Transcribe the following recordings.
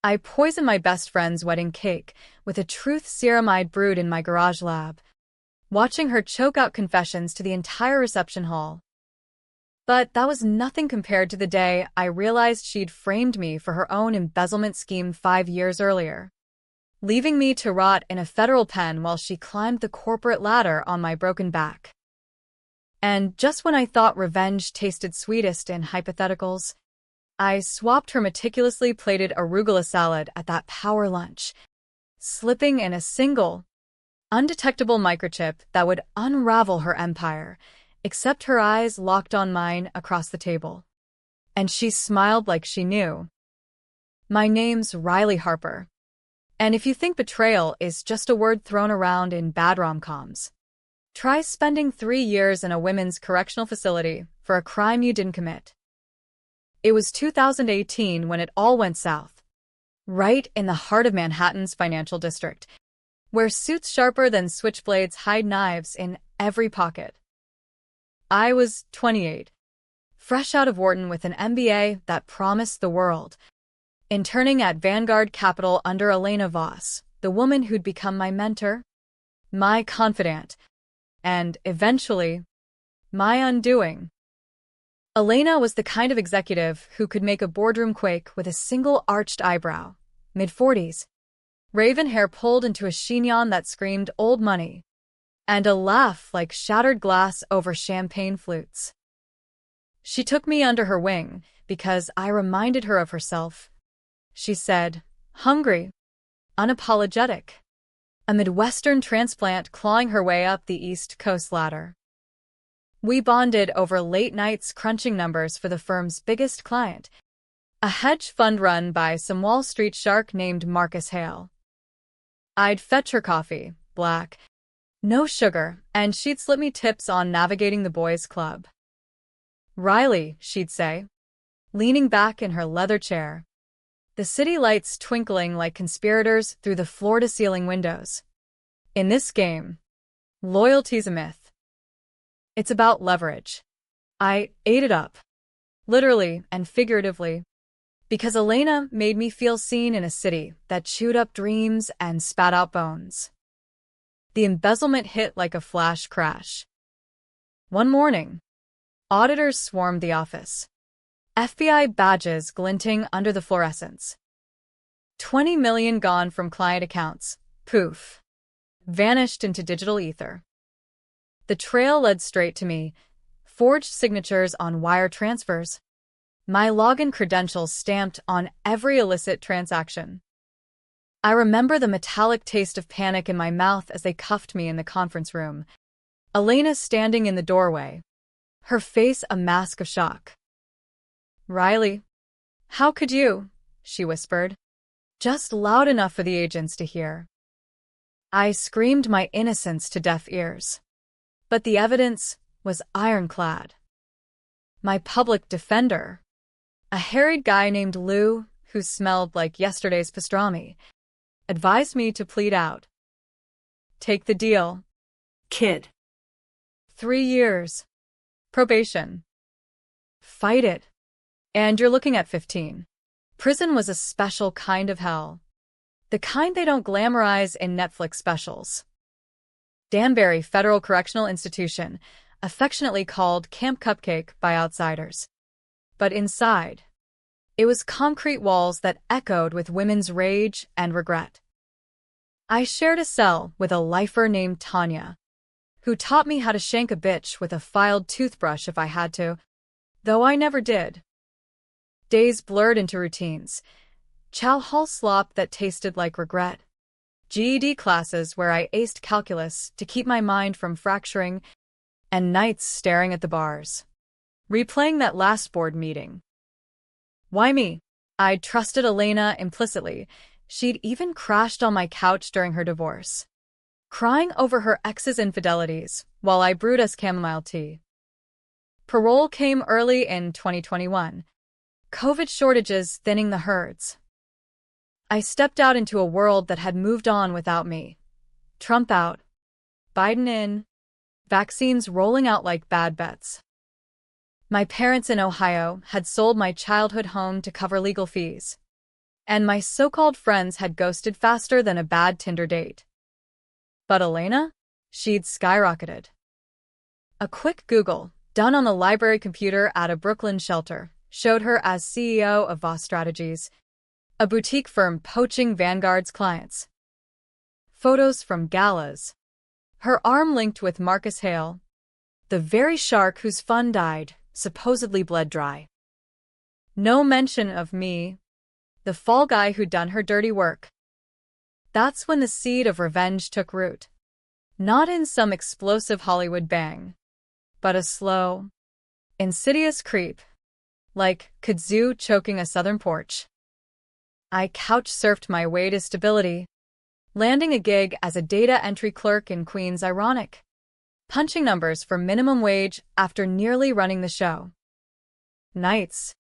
I poisoned my best friend's wedding cake with a truth serum I'd brewed in my garage lab, watching her choke out confessions to the entire reception hall. But that was nothing compared to the day I realized she'd framed me for her own embezzlement scheme 5 years earlier, leaving me to rot in a federal pen while she climbed the corporate ladder on my broken back. And just when I thought revenge tasted sweetest in hypotheticals, I swapped her meticulously plated arugula salad at that power lunch, slipping in a single, undetectable microchip that would unravel her empire, except her eyes locked on mine across the table. And she smiled like she knew. My name's Riley Harper. And if you think betrayal is just a word thrown around in bad rom-coms, try spending 3 years in a women's correctional facility for a crime you didn't commit. It was 2018 when it all went south, right in the heart of Manhattan's financial district, where suits sharper than switchblades hide knives in every pocket. I was 28, fresh out of Wharton with an MBA that promised the world, interning at Vanguard Capital under Elena Voss, the woman who'd become my mentor, my confidant, and, eventually, my undoing. Elena was the kind of executive who could make a boardroom quake with a single arched eyebrow, mid-40s, raven hair pulled into a chignon that screamed old money, and a laugh like shattered glass over champagne flutes. She took me under her wing because I reminded her of herself. She said, hungry, unapologetic, a Midwestern transplant clawing her way up the East Coast ladder. We bonded over late nights crunching numbers for the firm's biggest client, a hedge fund run by some Wall Street shark named Marcus Hale. I'd fetch her coffee, black, no sugar, and she'd slip me tips on navigating the boys' club. Riley, she'd say, leaning back in her leather chair, the city lights twinkling like conspirators through the floor-to-ceiling windows. In this game, loyalty's a myth. It's about leverage. I ate it up, literally and figuratively, because Elena made me feel seen in a city that chewed up dreams and spat out bones. The embezzlement hit like a flash crash. One morning, auditors swarmed the office, FBI badges glinting under the fluorescents. 20 million gone from client accounts, poof, vanished into digital ether. The trail led straight to me, forged signatures on wire transfers, my login credentials stamped on every illicit transaction. I remember the metallic taste of panic in my mouth as they cuffed me in the conference room. Elena standing in the doorway, her face a mask of shock. Riley, how could you? She whispered, just loud enough for the agents to hear. I screamed my innocence to deaf ears. But the evidence was ironclad. My public defender, a harried guy named Lou, who smelled like yesterday's pastrami, advised me to plead out. Take the deal, kid. 3 years. Probation. Fight it. And you're looking at 15. Prison was a special kind of hell. The kind they don't glamorize in Netflix specials. Danbury Federal Correctional Institution, affectionately called Camp Cupcake by outsiders. But inside, it was concrete walls that echoed with women's rage and regret. I shared a cell with a lifer named Tanya, who taught me how to shank a bitch with a filed toothbrush if I had to, though I never did. Days blurred into routines, chow hall slop that tasted like regret, GED classes where I aced calculus to keep my mind from fracturing, and nights staring at the bars, replaying that last board meeting. Why me? I'd trusted Elena implicitly. She'd even crashed on my couch during her divorce, crying over her ex's infidelities while I brewed us chamomile tea. Parole came early in 2021, COVID shortages thinning the herds. I stepped out into a world that had moved on without me. Trump out, Biden in, vaccines rolling out like bad bets. My parents in Ohio had sold my childhood home to cover legal fees. and my so-called friends had ghosted faster than a bad Tinder date. But Elena? She'd skyrocketed. A quick Google, done on the library computer at a Brooklyn shelter, showed her as CEO of Voss Strategies, a boutique firm poaching Vanguard's clients. Photos from galas. Her arm linked with Marcus Hale, the very shark whose fund died, supposedly bled dry. No mention of me, the fall guy who'd done her dirty work. That's when the seed of revenge took root. Not in some explosive Hollywood bang, but a slow, insidious creep, like kudzu choking a southern porch. I couch-surfed my way to stability, landing a gig as a data entry clerk in Queens. Ironic. Punching numbers for minimum wage after nearly running the show. Nights.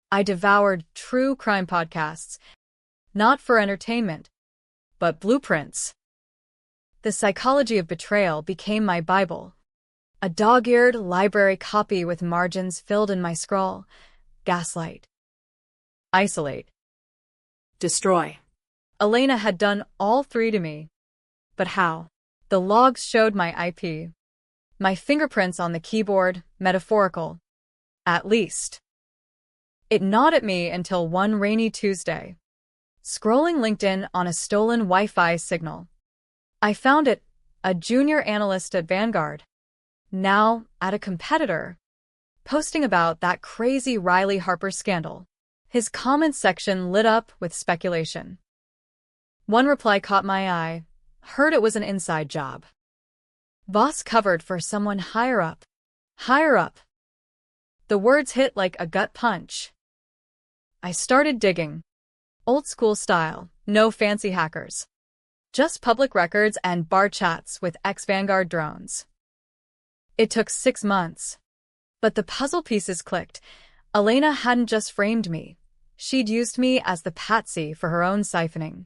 I devoured true crime podcasts, not for entertainment, but blueprints. The Psychology of Betrayal became my Bible. A dog-eared library copy with margins filled in my scrawl. Gaslight. Isolate. Destroy. Elena had done all three to me. But how? The logs showed my IP. My fingerprints on the keyboard, metaphorical. At least. It gnawed at me until one rainy Tuesday. Scrolling LinkedIn on a stolen Wi-Fi signal. I found it, a junior analyst at Vanguard. Now, at a competitor. Posting about that crazy Riley Harper scandal. His comments section lit up with speculation. One reply caught my eye. Heard it was an inside job. Voss covered for someone higher up. Higher up. The words hit like a gut punch. I started digging. Old school style, no fancy hackers. Just public records and bar chats with ex-Vanguard drones. It took 6 months. But the puzzle pieces clicked. Elena hadn't just framed me. She'd used me as the patsy for her own siphoning.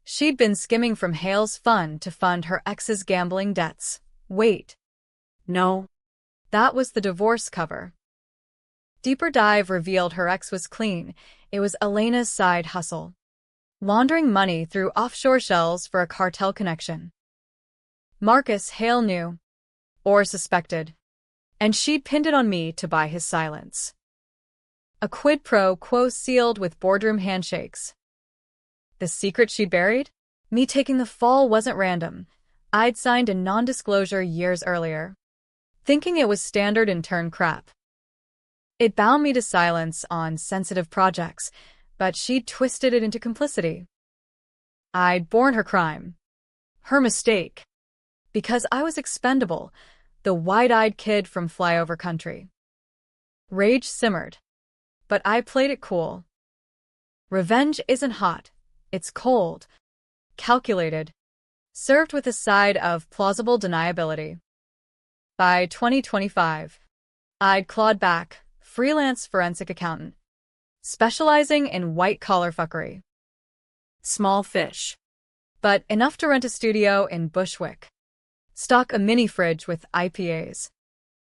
She'd been skimming from Hale's fund to fund her ex's gambling debts. Wait. No. That was the divorce cover. Deeper dive revealed her ex was clean. It was Elena's side hustle. Laundering money through offshore shells for a cartel connection. Marcus Hale knew. Or suspected. And she'd pinned it on me to buy his silence. A quid pro quo sealed with boardroom handshakes. The secret she'd buried? Me taking the fall wasn't random. I'd signed a non-disclosure years earlier, thinking it was standard intern crap. It bound me to silence on sensitive projects, but she'd twisted it into complicity. I'd borne her crime. Her mistake. Because I was expendable, the wide-eyed kid from flyover country. Rage simmered. But I played it cool. Revenge isn't hot. It's cold, calculated, served with a side of plausible deniability. By 2025, I'd clawed back, freelance forensic accountant, specializing in white-collar fuckery. Small fish, but enough to rent a studio in Bushwick, stock a mini-fridge with IPAs,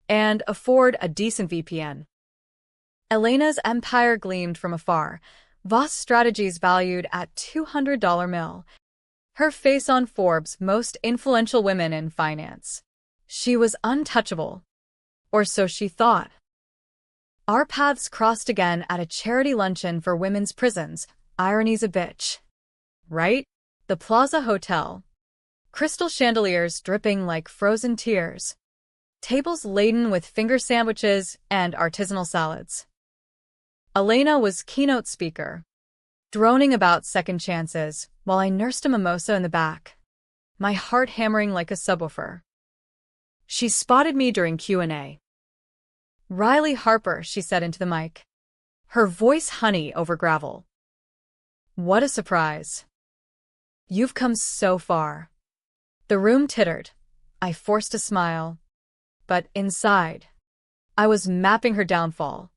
and afford a decent VPN. Elena's empire gleamed from afar. Voss Strategies valued at $200 mil. Her face on Forbes' most influential women in finance. She was untouchable. Or so she thought. Our paths crossed again at a charity luncheon for women's prisons. Irony's a bitch. Right? The Plaza Hotel. Crystal chandeliers dripping like frozen tears. Tables laden with finger sandwiches and artisanal salads. Elena was keynote speaker, droning about second chances while I nursed a mimosa in the back, my heart hammering like a subwoofer. She spotted me during Q&A. Riley Harper, she said into the mic, her voice honey over gravel. What a surprise. You've come so far. The room tittered. I forced a smile. But inside, I was mapping her downfall.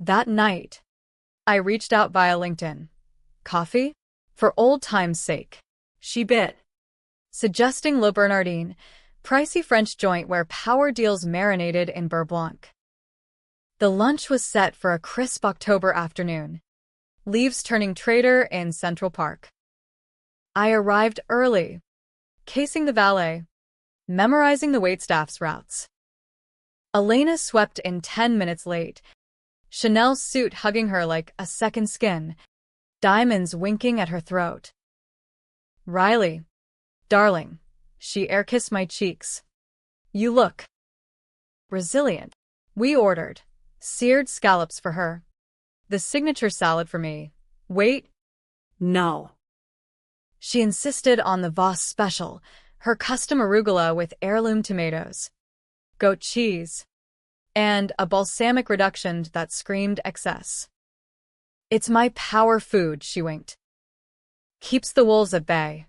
That night, I reached out via LinkedIn. Coffee? For old time's sake. She bit, suggesting Le Bernardin, pricey French joint where power deals marinated in beurre blanc. The lunch was set for a crisp October afternoon. leaves turning traitor in Central Park. I arrived early, casing the valet, memorizing the waitstaff's routes. Elena swept in 10 minutes late, Chanel's suit hugging her like a second skin, diamonds winking at her throat. Riley, darling, she air-kissed my cheeks. You look resilient. We ordered seared scallops for her, the signature salad for me. Wait. No. She insisted on the Voss special, her custom arugula with heirloom tomatoes, goat cheese, and a balsamic reduction that screamed excess. It's my power food, she winked. Keeps the wolves at bay.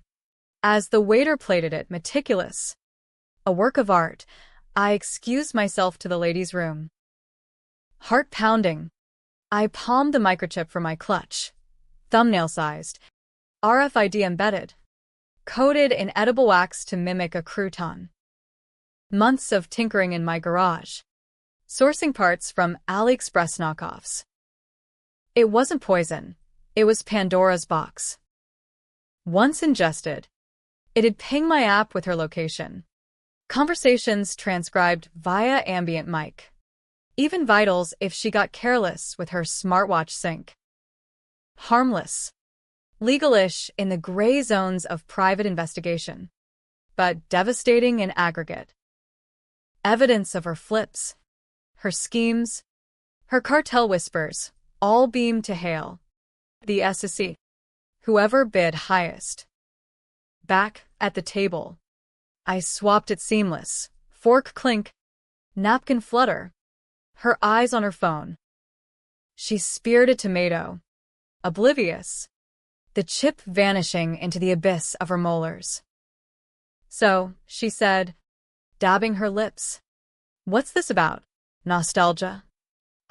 As the waiter plated it, meticulous, a work of art, I excused myself to the ladies' room. Heart pounding, I palmed the microchip for my clutch, thumbnail-sized, RFID embedded, coated in edible wax to mimic a crouton. Months of tinkering in my garage, sourcing parts from AliExpress knockoffs. It wasn't poison, it was Pandora's box. Once ingested, it'd ping my app with her location. Conversations transcribed via ambient mic. Even vitals if she got careless with her smartwatch sync. Harmless. Legalish in the gray zones of private investigation, but devastating in aggregate. Evidence of her flips, her schemes, her cartel whispers, all beamed to hail. The SEC. Whoever bid highest. Back at the table, I swapped it seamless, fork clink, napkin flutter, her eyes on her phone. She speared a tomato, oblivious, the chip vanishing into the abyss of her molars. So, she said, dabbing her lips, what's this about? Nostalgia?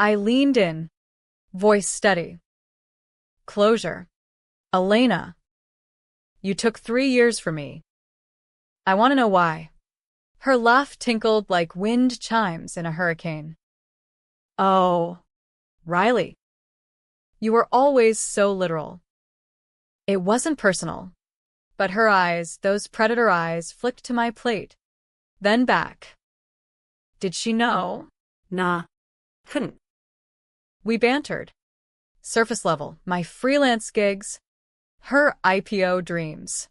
I leaned in, voice steady. Closure. Elena. You took 3 years for me. I want to know why. Her laugh tinkled like wind chimes in a hurricane. Oh, Riley. You were always so literal. It wasn't personal, but her eyes, those predator eyes, flicked to my plate, then back. Did she know? Nah. Couldn't. We bantered. Surface level, my freelance gigs, her IPO dreams.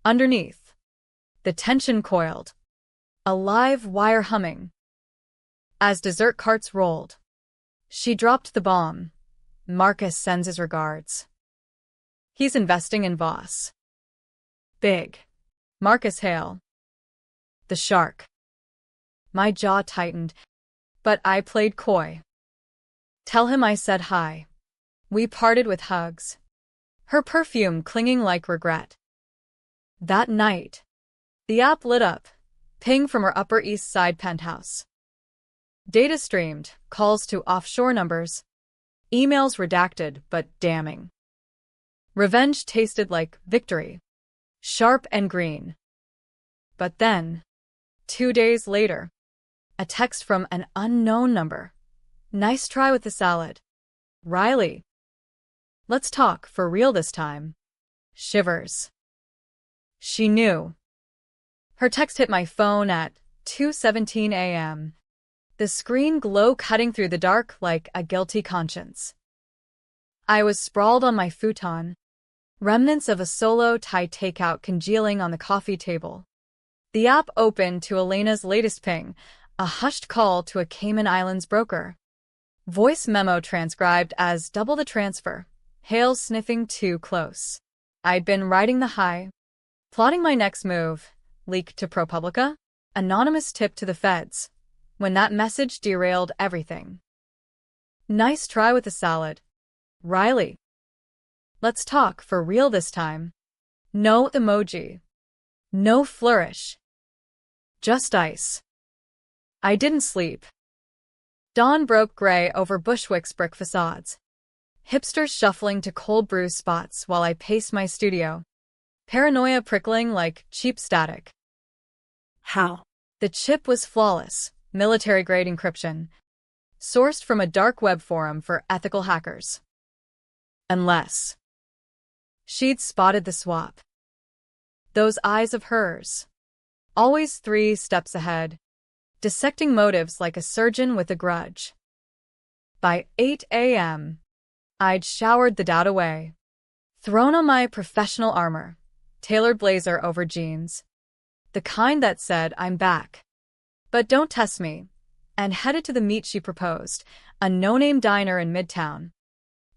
Underneath, the tension coiled, a live wire humming. As dessert carts rolled, she dropped the bomb. Marcus sends his regards. He's investing in Voss. Big. Marcus Hale. The shark. My jaw tightened, but I played coy. Tell him I said hi. We parted with hugs, her perfume clinging like regret. That night, the app lit up, ping from her Upper East Side penthouse. Data streamed, calls to offshore numbers, emails redacted but damning. Revenge tasted like victory, sharp and green. But then, 2 days later, a text from an unknown number. Nice try with the salad. Riley. Let's talk for real this time. Shivers. She knew. Her text hit my phone at 2:17 a.m. The screen glow cutting through the dark like a guilty conscience. I was sprawled on my futon, remnants of a solo Thai takeout congealing on the coffee table. The app opened to Elena's latest ping, a hushed call to a Cayman Islands broker. Voice memo transcribed as double the transfer. Hale sniffing too close. I'd been riding the high, plotting my next move. Leak to ProPublica? Anonymous tip to the feds. When that message derailed everything. Nice try with the salad. Riley. Let's talk for real this time. No emoji. No flourish. Just ice. I didn't sleep. Dawn broke gray over Bushwick's brick facades. Hipsters shuffling to cold brew spots while I paced my studio. Paranoia prickling like cheap static. How? The chip was flawless, military-grade encryption, sourced from a dark web forum for ethical hackers. Unless she'd spotted the swap. Those eyes of hers. Always 3 steps ahead, dissecting motives like a surgeon with a grudge. By 8 a.m., I'd showered the doubt away, thrown on my professional armor, tailored blazer over jeans, the kind that said, "I'm back, but don't test me," and headed to the meet she proposed, a no-name diner in Midtown.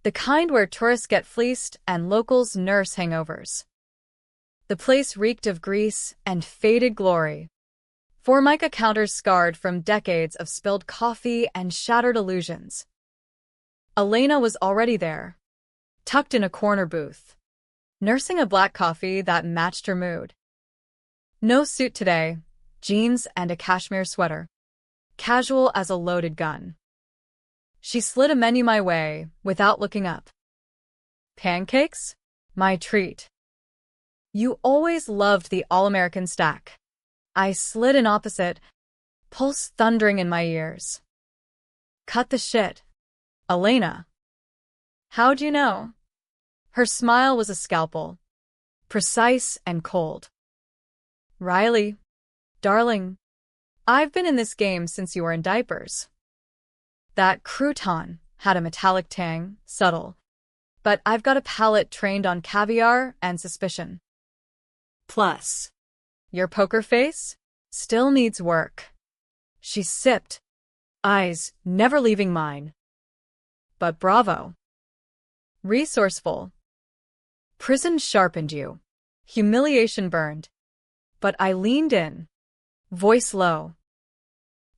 The kind where tourists get fleeced and locals nurse hangovers. The place reeked of grease and faded glory. Formica counters scarred from decades of spilled coffee and shattered illusions. Elena was already there, tucked in a corner booth, nursing a black coffee that matched her mood. No suit today, jeans and a cashmere sweater, casual as a loaded gun. She slid a menu my way without looking up. Pancakes? My treat. You always loved the all-American stack. I slid in opposite, pulse thundering in my ears. Cut the shit. Elena. How'd you know? Her smile was a scalpel, precise and cold. Riley, darling, I've been in this game since you were in diapers. That crouton had a metallic tang, subtle, but I've got a palate trained on caviar and suspicion. Plus, your poker face still needs work. She sipped, eyes never leaving mine. But bravo. Resourceful. Prison sharpened you. Humiliation burned. But I leaned in, voice low.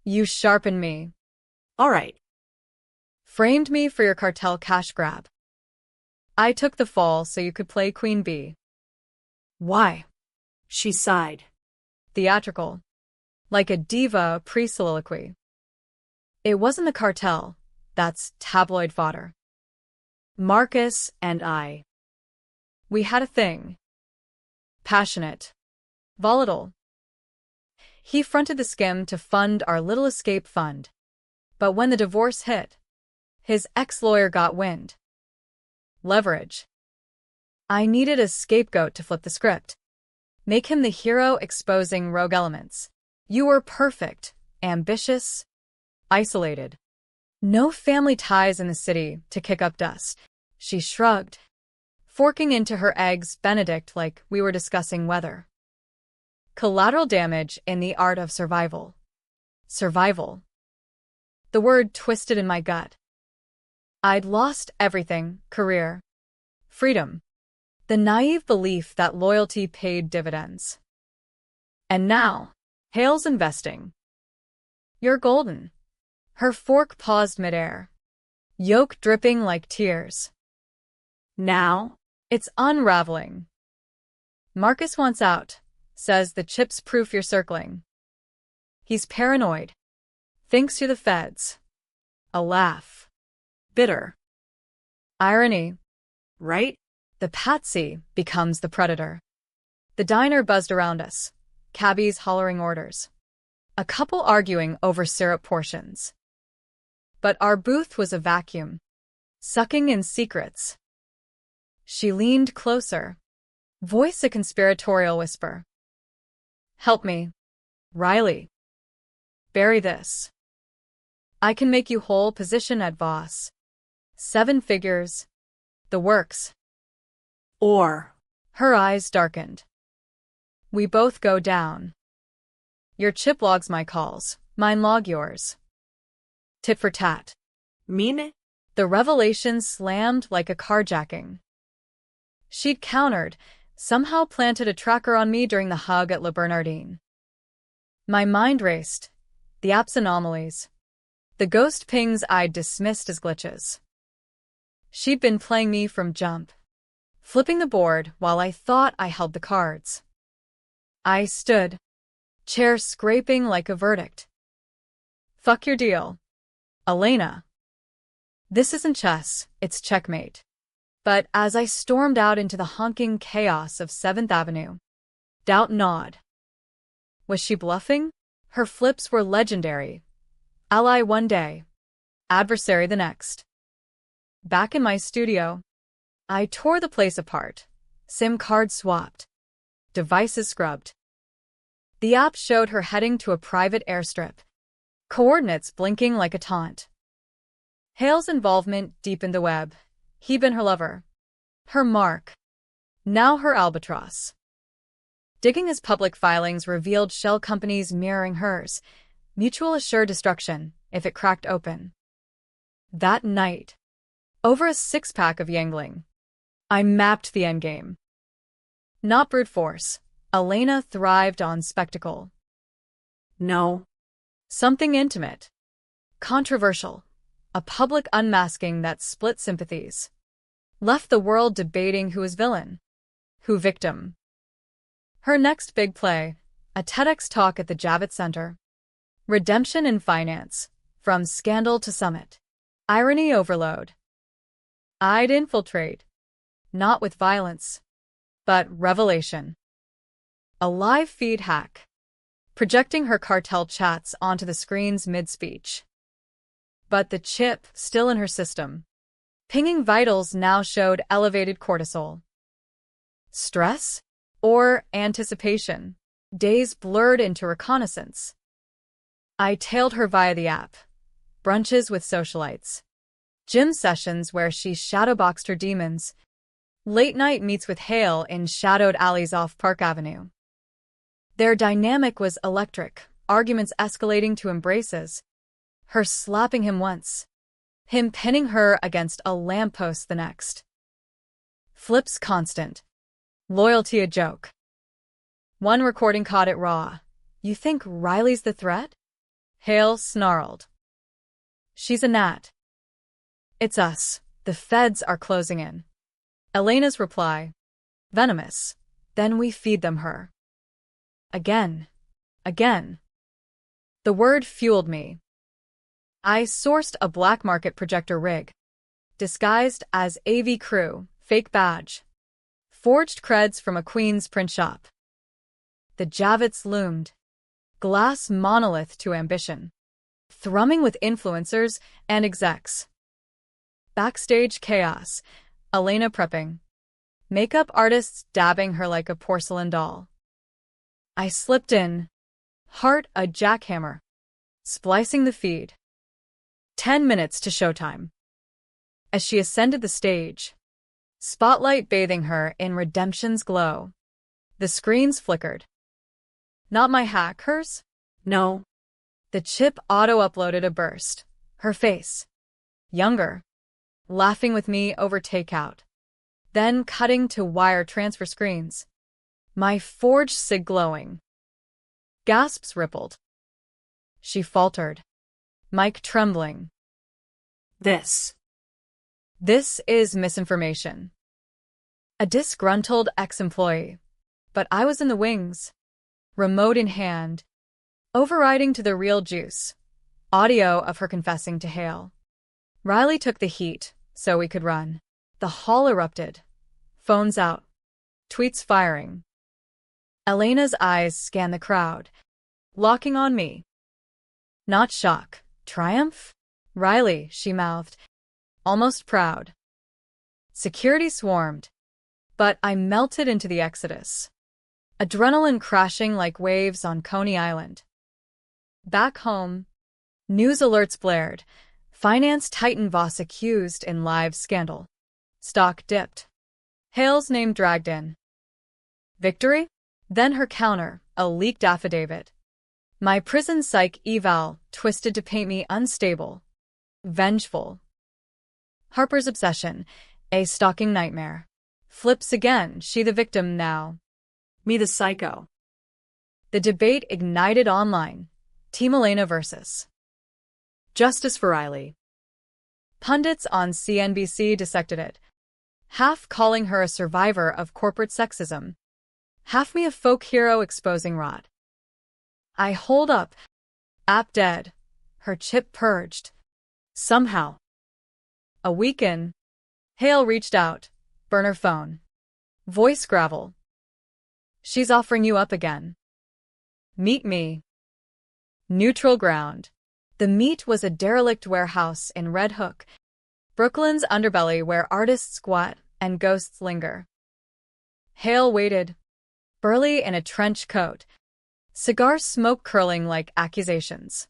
You sharpened me. All right. Framed me for your cartel cash grab. I took the fall so you could play Queen Bee. Why? She sighed. Theatrical. Like a diva pre-soliloquy. It wasn't the cartel. That's tabloid fodder. Marcus and I. We had a thing. Passionate. Volatile. He fronted the skim to fund our little escape fund. But when the divorce hit, his ex-lawyer got wind. Leverage. I needed a scapegoat to flip the script. Make him the hero exposing rogue elements. You were perfect, ambitious, isolated. No family ties in the city to kick up dust. She shrugged, forking into her eggs Benedict like we were discussing weather. Collateral damage in the art of survival. Survival. The word twisted in my gut. I'd lost everything, career, freedom, the naive belief that loyalty paid dividends. And now, Hale's investing. You're golden. Her fork paused midair, yolk dripping like tears. Now, it's unraveling. Marcus wants out, says the chip's proof you're circling. He's paranoid. Thinks you're the feds. A laugh. Bitter. Irony. Right? The patsy becomes the predator. The diner buzzed around us, cabbies hollering orders. A couple arguing over syrup portions. But our booth was a vacuum, sucking in secrets. She leaned closer, voice a conspiratorial whisper. Help me, Riley. Bury this. I can make you whole, position at Voss. 7 figures. The works. Or. Her eyes darkened. We both go down. Your chip logs my calls, mine log yours. Tit for tat. Mean it? The revelation slammed like a carjacking. She'd countered, somehow planted a tracker on me during the hug at Le Bernardine. My mind raced. The app's anomalies. The ghost pings I'd dismissed as glitches. She'd been playing me from jump, flipping the board while I thought I held the cards. I stood, chair scraping like a verdict. Fuck your deal. Elena. This isn't chess, it's checkmate. But as I stormed out into the honking chaos of 7th Avenue, doubt gnawed. Was she bluffing? Her flips were legendary. Ally one day, adversary the next. Back in my studio, I tore the place apart. SIM card swapped. Devices scrubbed. The app showed her heading to a private airstrip. Coordinates blinking like a taunt. Hale's involvement deepened the web. He'd been her lover. Her mark. Now her albatross. Digging his public filings revealed shell companies mirroring hers. Mutual assured destruction if it cracked open. That night, over a six-pack of Yangling, I mapped the endgame. Not brute force. Elena thrived on spectacle. No. Something intimate. Controversial. A public unmasking that split sympathies. Left the world debating who was villain, who victim. Her next big play, a TEDx talk at the Javits Center. Redemption in finance, from scandal to summit. Irony overload. I'd infiltrate. Not with violence, but revelation. A live feed hack. Projecting her cartel chats onto the screens mid-speech. But the chip, still in her system. Pinging vitals now showed elevated cortisol. Stress? Or anticipation? Days blurred into reconnaissance. I tailed her via the app. Brunches with socialites. Gym sessions where she shadowboxed her demons. Late-night meets with Hale in shadowed alleys off Park Avenue. Their dynamic was electric, arguments escalating to embraces. Her slapping him once. Him pinning her against a lamppost the next. Flips constant. Loyalty a joke. One recording caught it raw. You think Riley's the threat? Hale snarled. She's a gnat. It's us. The feds are closing in. Elena's reply. Venomous. Then we feed them her. Again. Again. The word fueled me. I sourced a black market projector rig. Disguised as AV crew, fake badge. Forged creds from a Queen's print shop. The Javits loomed. Glass monolith to ambition. Thrumming with influencers and execs. Backstage chaos. Elena prepping. Makeup artists dabbing her like a porcelain doll. I slipped in. Heart a jackhammer. Splicing the feed. 10 minutes to showtime. As she ascended the stage, spotlight bathing her in redemption's glow. The screens flickered. Not my hack, hers? No. The chip auto-uploaded a burst. Her face. Younger. Laughing with me over takeout. Then cutting to wire transfer screens. My forged sig glowing. Gasps rippled. She faltered. Mic trembling. This is misinformation. A disgruntled ex-employee. But I was in the wings. Remote in hand. Overriding to the real juice. Audio of her confessing to Hale. Riley took the heat, so we could run. The hall erupted. Phones out. Tweets firing. Elena's eyes scanned the crowd. Locking on me. Not shock. Triumph? Riley, she mouthed. Almost proud. Security swarmed. But I melted into the exodus. Adrenaline crashing like waves on Coney Island. Back home, news alerts blared. Finance titan Voss accused in live scandal. Stock dipped. Hale's name dragged in. Victory? Then her counter, a leaked affidavit. My prison psych eval twisted to paint me unstable. Vengeful. Harper's obsession, a stalking nightmare. Flips again, she the victim now. Me the psycho. The debate ignited online. Team Elena versus Justice for Riley. Pundits on CNBC dissected it. Half calling her a survivor of corporate sexism. Half me a folk hero exposing rot. I hold up. App dead. Her chip purged. Somehow. A week in. Hale reached out. Burner phone. Voice gravel. She's offering you up again. Meet me. Neutral ground. The meet was a derelict warehouse in Red Hook, Brooklyn's underbelly where artists squat and ghosts linger. Hale waited, burly in a trench coat, cigar smoke curling like accusations.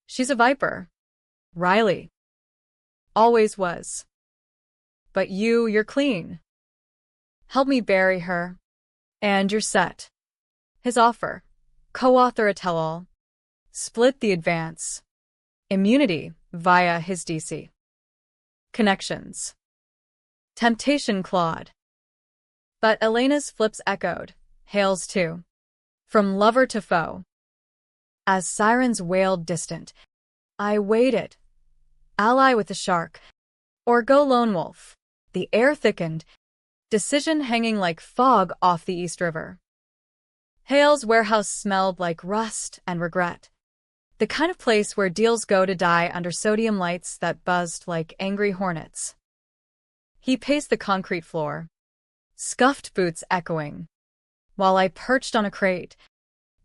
She's a viper. Riley. Always was. But you're clean. Help me bury her. And you're set. His offer. Co-author a tell-all. Split the advance. Immunity via his DC. Connections. Temptation clawed. But Elena's flips echoed, Hale's too. From lover to foe. As sirens wailed distant, I waited. Ally with the shark. Or go lone wolf. The air thickened. Decision hanging like fog off the East River. Hale's warehouse smelled like rust and regret. The kind of place where deals go to die under sodium lights that buzzed like angry hornets. He paced the concrete floor, scuffed boots echoing, while I perched on a crate,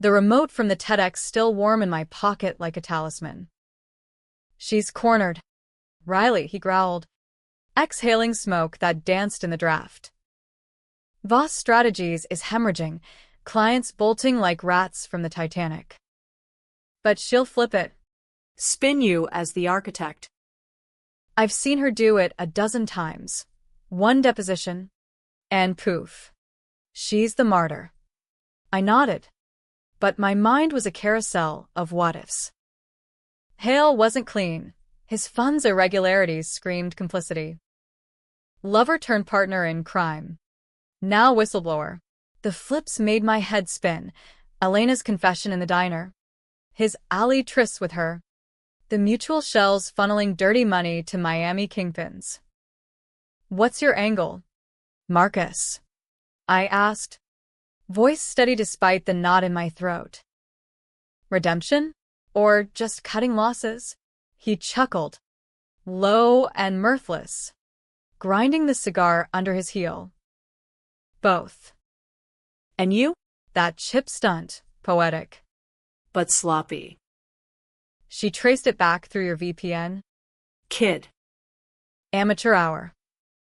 the remote from the TEDx still warm in my pocket like a talisman. She's cornered. Riley, he growled, exhaling smoke that danced in the draft. Voss Strategies is hemorrhaging, clients bolting like rats from the Titanic. But she'll flip it. Spin you as the architect. I've seen her do it a dozen times. One deposition, and poof. She's the martyr. I nodded, but my mind was a carousel of what-ifs. Hale wasn't clean. His funds' irregularities screamed complicity. Lover turned partner in crime. Now whistleblower. The flips made my head spin. Elena's confession in the diner. His alley trysts with her. The mutual shells funneling dirty money to Miami kingpins. What's your angle, Marcus? I asked, voice steady despite the knot in my throat. Redemption? Or just cutting losses? He chuckled, low and mirthless, grinding the cigar under his heel. Both. And you? That chip stunt, poetic. But sloppy. She traced it back through your VPN. Kid. Amateur hour.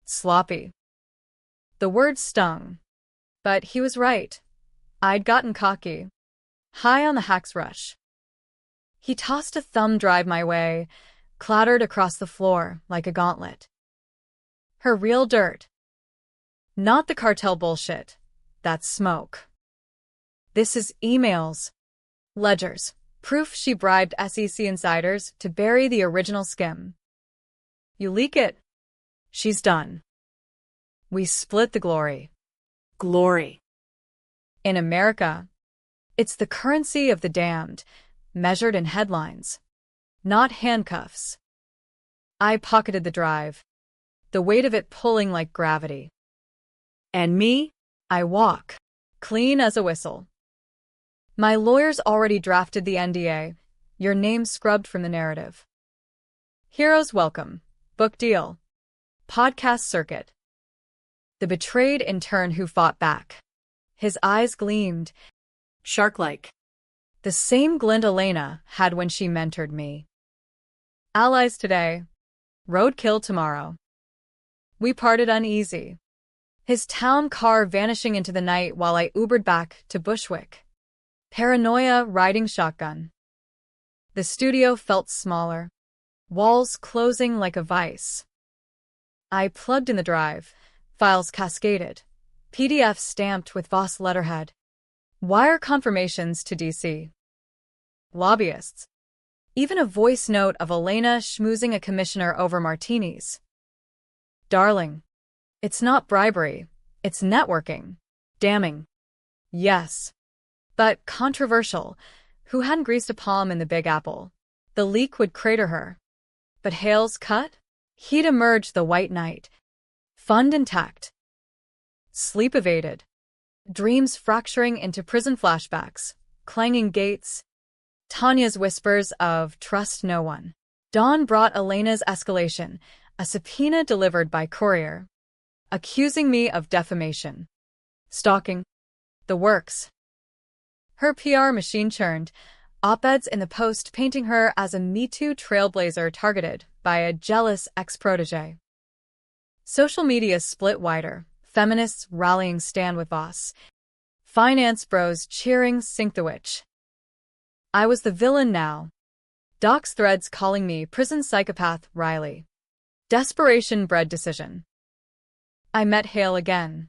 Sloppy. The word stung. But he was right. I'd gotten cocky. High on the hack's rush. He tossed a thumb drive my way, clattered across the floor like a gauntlet. Her real dirt. Not the cartel bullshit. That's smoke. This is emails. Ledgers. Proof she bribed SEC insiders to bury the original skim. You leak it. She's done. We split the glory. Glory. In America, it's the currency of the damned, measured in headlines, not handcuffs. I pocketed the drive, the weight of it pulling like gravity. And me? I walk, clean as a whistle. My lawyer's already drafted the NDA, your name scrubbed from the narrative. Heroes welcome, book deal, podcast circuit. The betrayed intern who fought back. His eyes gleamed. Shark-like. The same glint Elena had when she mentored me. Allies today. Roadkill tomorrow. We parted uneasy. His town car vanishing into the night while I Ubered back to Bushwick. Paranoia riding shotgun. The studio felt smaller. Walls closing like a vice. I plugged in the drive. Files cascaded. PDF stamped with Voss letterhead. Wire confirmations to DC. Lobbyists. Even a voice note of Elena schmoozing a commissioner over martinis. Darling. It's not bribery. It's networking. Damning. Yes. But controversial. Who hadn't greased a palm in the Big Apple? The leak would crater her. But Hale's cut? He'd emerge the white knight. Fund intact. Sleep evaded. Dreams fracturing into prison flashbacks. Clanging gates. Tanya's whispers of trust no one. Dawn brought Elena's escalation, a subpoena delivered by courier, accusing me of defamation. Stalking. The works. Her PR machine churned, op-eds in the Post painting her as a Me Too trailblazer targeted by a jealous ex-protégé. Social media split wider, feminists rallying stand with Voss, finance bros cheering Sink the Witch. I was the villain now. Docs threads calling me prison psychopath Riley. Desperation bred decision. I met Hale again.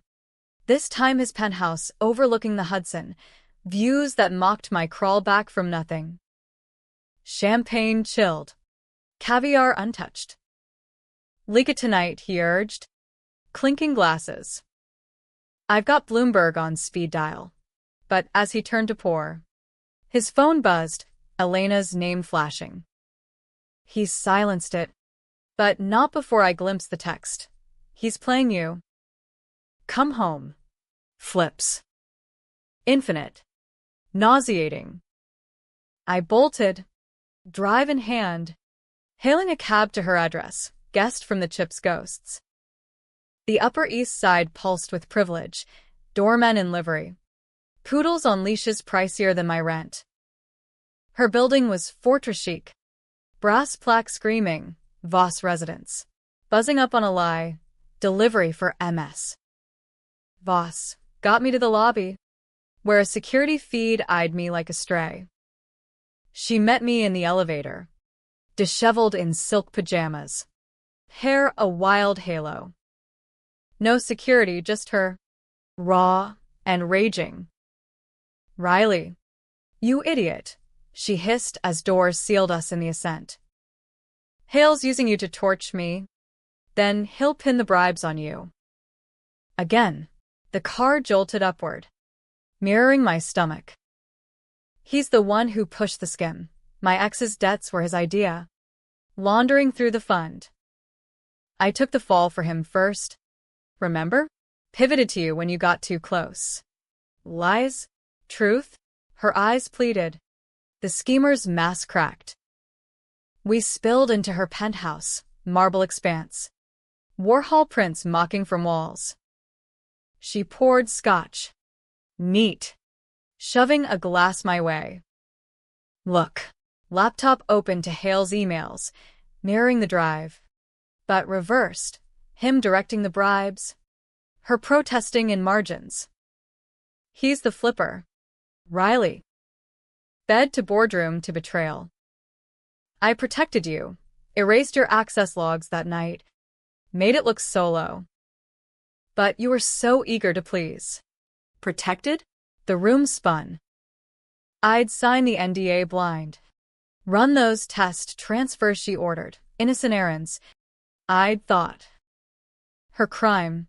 This time his penthouse overlooking the Hudson, views that mocked my crawl back from nothing. Champagne chilled. Caviar untouched. Leak it tonight, he urged. Clinking glasses. I've got Bloomberg on speed dial. But as he turned to pour, his phone buzzed, Elena's name flashing. He silenced it, but not before I glimpsed the text. He's playing you. Come home. Flips. Infinite. Nauseating. I bolted, drive in hand, hailing a cab to her address, guest from the Chips Ghosts. The Upper East Side pulsed with privilege, doormen in livery. Poodles on leashes pricier than my rent. Her building was fortress chic. Brass plaque screaming, Voss residence. Buzzing up on a lie, delivery for MS. Voss got me to the lobby, where a security feed eyed me like a stray. She met me in the elevator, disheveled in silk pajamas. Hair a wild halo. No security, just her. Raw and raging. Riley. You idiot, she hissed as doors sealed us in the ascent. Hale's using you to torch me. Then he'll pin the bribes on you. Again, the car jolted upward, mirroring my stomach. He's the one who pushed the skim. My ex's debts were his idea. Laundering through the fund. I took the fall for him first. Remember? Pivoted to you when you got too close. Lies? Truth? Her eyes pleaded. The schemer's mask cracked. We spilled into her penthouse, marble expanse. Warhol prints mocking from walls. She poured scotch. Neat. Shoving a glass my way. Look. Laptop open to Hale's emails, mirroring the drive. But reversed. Him directing the bribes. Her protesting in margins. He's the flipper. Riley. Bed to boardroom to betrayal. I protected you. Erased your access logs that night. Made it look solo. But you were so eager to please. Protected? The room spun. I'd sign the NDA blind. Run those test transfers she ordered. Innocent errands. I'd thought. Her crime.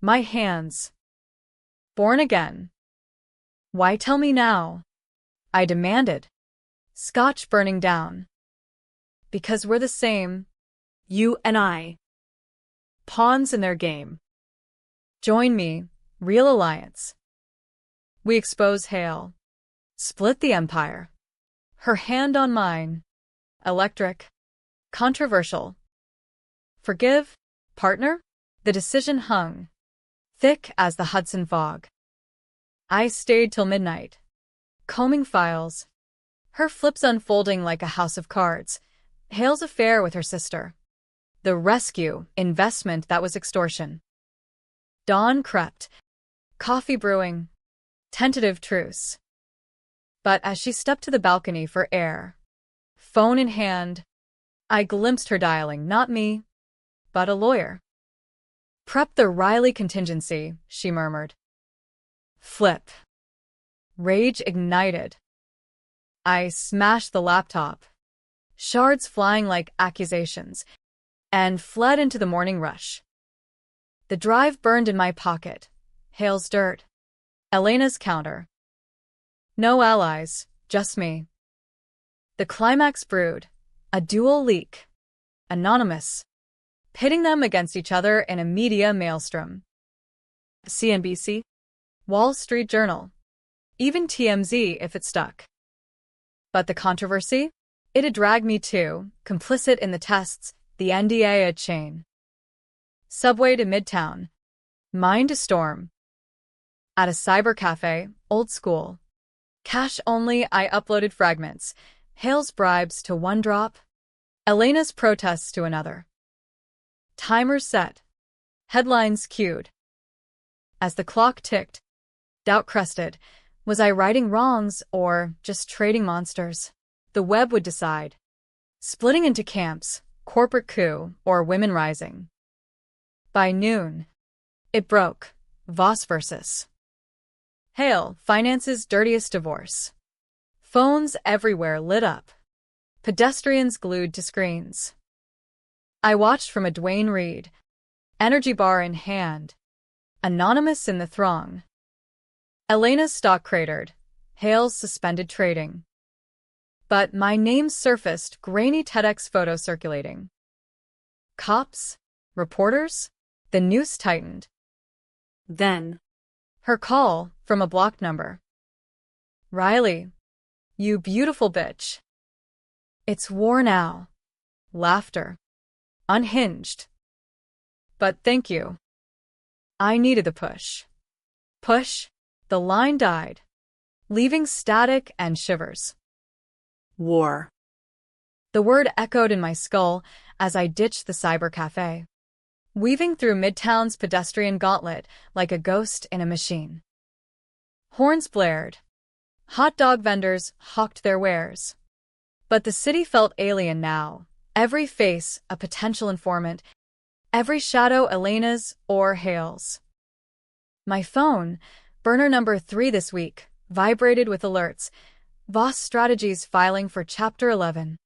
My hands. Born again. Why tell me now? I demanded. Scotch burning down. Because we're the same. You and I. Pawns in their game. Join me. Real alliance. We expose Hale. Split the empire. Her hand on mine. Electric. Controversial. Forgive? Partner? The decision hung. Thick as the Hudson fog. I stayed till midnight. Combing files. Her flips unfolding like a house of cards. Hale's affair with her sister. The rescue, investment that was extortion. Dawn crept. Coffee brewing. Tentative truce. But as she stepped to the balcony for air, phone in hand, I glimpsed her dialing, not me, but a lawyer. Prep the Riley contingency, she murmured. Flip. Rage ignited. I smashed the laptop, shards flying like accusations, and fled into the morning rush. The drive burned in my pocket. Hale's dirt. Elena's counter. No allies, just me. The climax brewed. A dual leak. Anonymous. Pitting them against each other in a media maelstrom. CNBC. Wall Street Journal. Even TMZ if it stuck. But the controversy? It had dragged me too, complicit in the tests, the NDA chain. Subway to Midtown. Mine to storm. At a cyber cafe, old school. Cash only, I uploaded fragments. Hale's bribes to one drop. Elena's protests to another. Timer set. Headlines cued. As the clock ticked, doubt crested. Was I righting wrongs or just trading monsters? The web would decide. Splitting into camps, corporate coup, or women rising. By noon, it broke. Voss versus Hale, finance's dirtiest divorce. Phones everywhere lit up. Pedestrians glued to screens. I watched from a Duane Reade, energy bar in hand, anonymous in the throng. Elena's stock cratered, Hale's suspended trading. But my name surfaced, grainy TEDx photo circulating. Cops? Reporters? The noose tightened. Then, Her call, from a blocked number. Riley, you beautiful bitch. It's war now. Laughter. Unhinged. But thank you. I needed the push. Push. The line died, leaving static and shivers. war. The word echoed in my skull as I ditched the cyber cafe, weaving through Midtown's pedestrian gauntlet like a ghost in a machine. Horns blared. Hot dog vendors hawked their wares. But the city felt alien now, every face a potential informant, every shadow Elena's or Hale's. My phone, burner number 3 this week, vibrated with alerts. Voss Strategies filing for Chapter 11.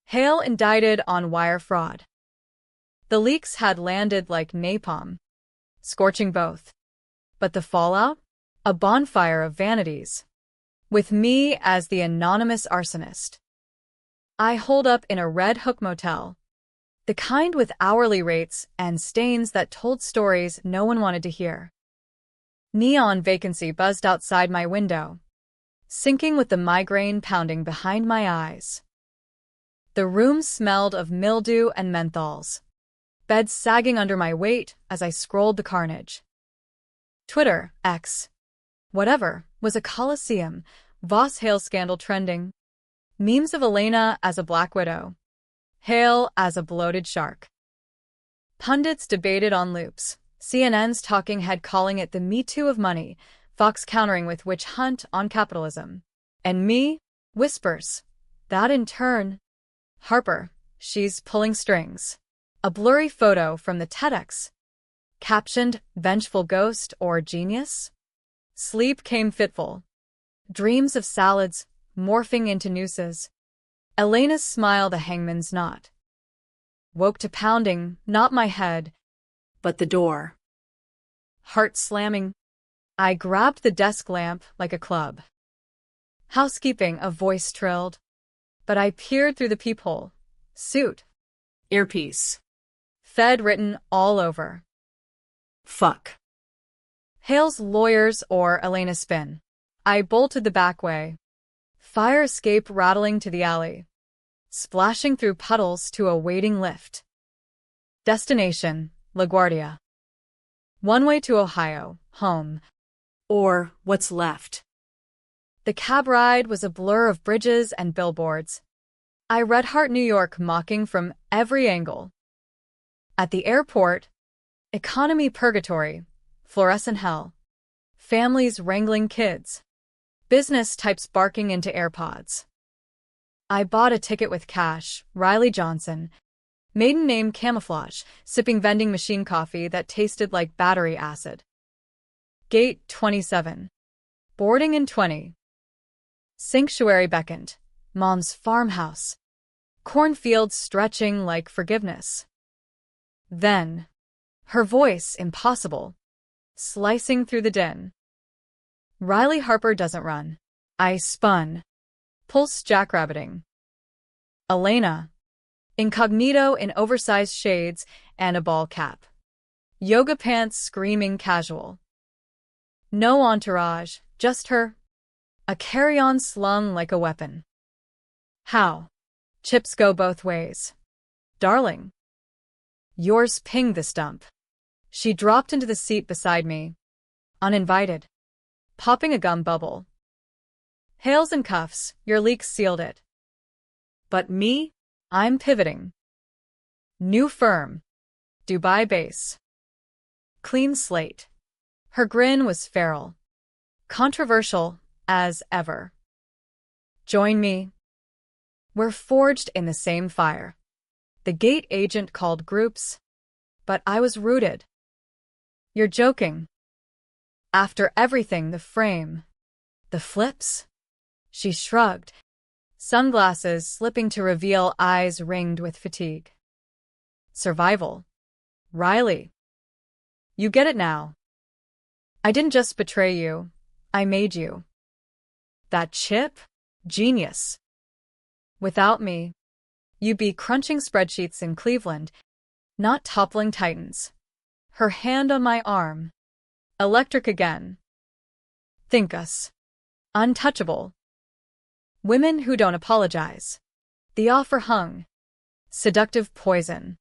Hale indicted on wire fraud. The leaks had landed like napalm, scorching both. But the fallout? A bonfire of vanities. With me as the anonymous arsonist. I holed up in a Red Hook motel. The kind with hourly rates and stains that told stories no one wanted to hear. Neon vacancy buzzed outside my window, syncing with the migraine pounding behind my eyes. The room smelled of mildew and menthols, beds sagging under my weight as I scrolled the carnage. Twitter, X, whatever, was a coliseum, Voss Hale scandal trending. Memes of Elena as a black widow, Hale as a bloated shark. Pundits debated on loops. CNN's talking head calling it the Me Too of money, Fox countering with witch hunt on capitalism. And me? Whispers. That in turn. Harper, she's pulling strings. A blurry photo from the TEDx. Captioned, vengeful ghost or genius? Sleep came fitful. Dreams of salads, morphing into nooses. Elena's smile the hangman's knot. Woke to pounding, not my head, But the door. heart slamming. I grabbed the desk lamp like a club. Housekeeping, a voice trilled. But I peered through the peephole. Suit. Earpiece. Fed written all over. Fuck. Hale's lawyers or Elena spin. I bolted the back way. Fire escape rattling to the alley. Splashing through puddles to a waiting lift. Destination, LaGuardia. One way to Ohio, home. Or what's left. The cab ride was a blur of bridges and billboards. I Red Heart New York mocking from every angle. At the airport, economy purgatory, fluorescent hell. Families wrangling kids. Business types barking into AirPods. I bought a ticket with cash, Riley Johnson. Maiden name camouflage, sipping vending machine coffee that tasted like battery acid. Gate 27. Boarding in 20. Sanctuary beckoned. Mom's farmhouse. Cornfields stretching like forgiveness. Then, her voice impossible, slicing through the din. Riley Harper doesn't run. I spun. Pulse jackrabbiting. Elena. Incognito in oversized shades and a ball cap. Yoga pants screaming casual. No entourage, just her. A carry-on slung like a weapon. How? Chips go both ways. Darling. Yours pinged the stump. She dropped into the seat beside me. Uninvited. Popping a gum bubble. Hales and cuffs, your leaks sealed it. But me? I'm pivoting. New firm. Dubai base. Clean slate. Her grin was feral. Controversial as ever. Join me. We're forged in the same fire. The gate agent called groups, but I was rooted. You're joking. After everything, the frame, the flips? She shrugged, sunglasses slipping to reveal eyes ringed with fatigue. Survival. Riley. You get it now. I didn't just betray you, I made you. That chip? Genius. Without me, you'd be crunching spreadsheets in Cleveland, not toppling titans. Her hand on my arm. Electric again. Think us. Untouchable. Women who don't apologize. The offer hung. Seductive poison.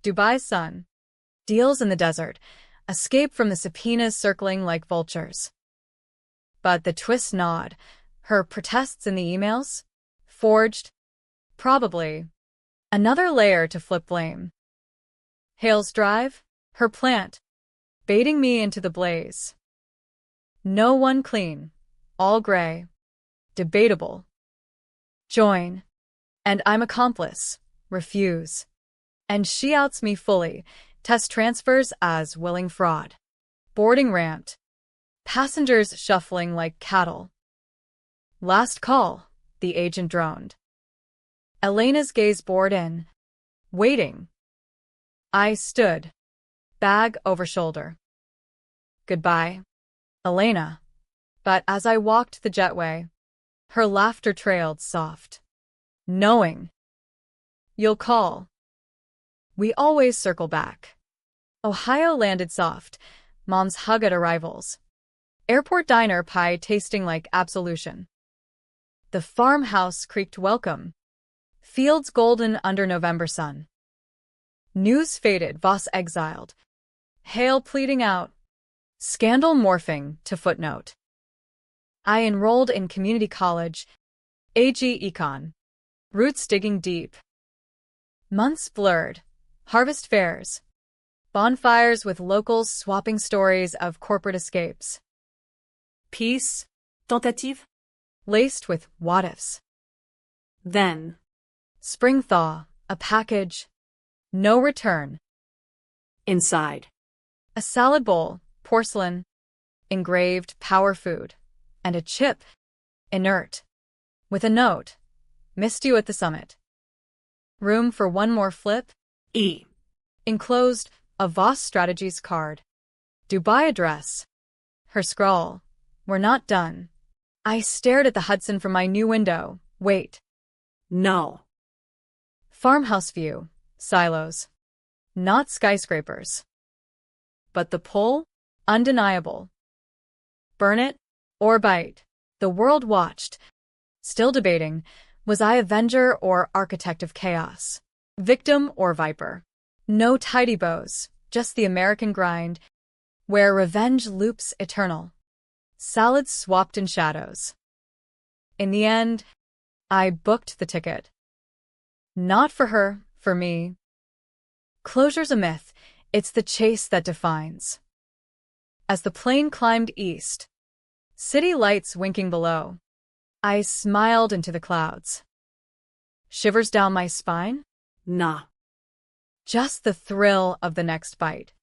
Dubai sun. Deals in the desert. Escape from the subpoenas circling like vultures. But the twist nod. Her protests in the emails? Forged? Probably. Another layer to flip blame. Hale's drive? Her plant. Baiting me into the blaze. No one clean. All gray. Debatable. Join. And I'm accomplice. Refuse. And she outs me fully. Test transfers as willing fraud. Boarding ramped. Passengers shuffling like cattle. Last call, the agent droned. Elena's gaze bored in. Waiting. I stood. Bag over shoulder. Goodbye, Elena. But as I walked the jetway, her laughter trailed soft. Knowing. You'll call. We always circle back. Ohio landed soft. Mom's hug at arrivals. Airport diner pie tasting like absolution. The farmhouse creaked welcome. Fields golden under November sun. News faded, Voss exiled. Hale pleading out. Scandal morphing to footnote. I enrolled in community college. AG Econ. Roots digging deep. Months blurred. Harvest fairs. Bonfires with locals swapping stories of corporate escapes. Peace. Tentative. Laced with what-ifs. Then. Spring thaw. A package. No return. Inside. A salad bowl. Porcelain. Engraved power food. And a chip. Inert. With a note. Missed you at the summit. Room for one more flip? E. Enclosed, a Voss Strategies card. Dubai address. Her scrawl. We're not done. I stared at the Hudson from my new window. Wait. No. Farmhouse view. Silos. Not skyscrapers. But the pull? Undeniable. Burn it or bite. The world watched. Still debating. Was I avenger or architect of chaos? Victim or viper? No tidy bows, just the American grind, where revenge loops eternal. Salads swapped in shadows. In the end, I booked the ticket. Not for her, for me. Closure's a myth, it's the chase that defines. As the plane climbed east, city lights winking below, I smiled into the clouds. Shivers down my spine? Nah. Just the thrill of the next bite.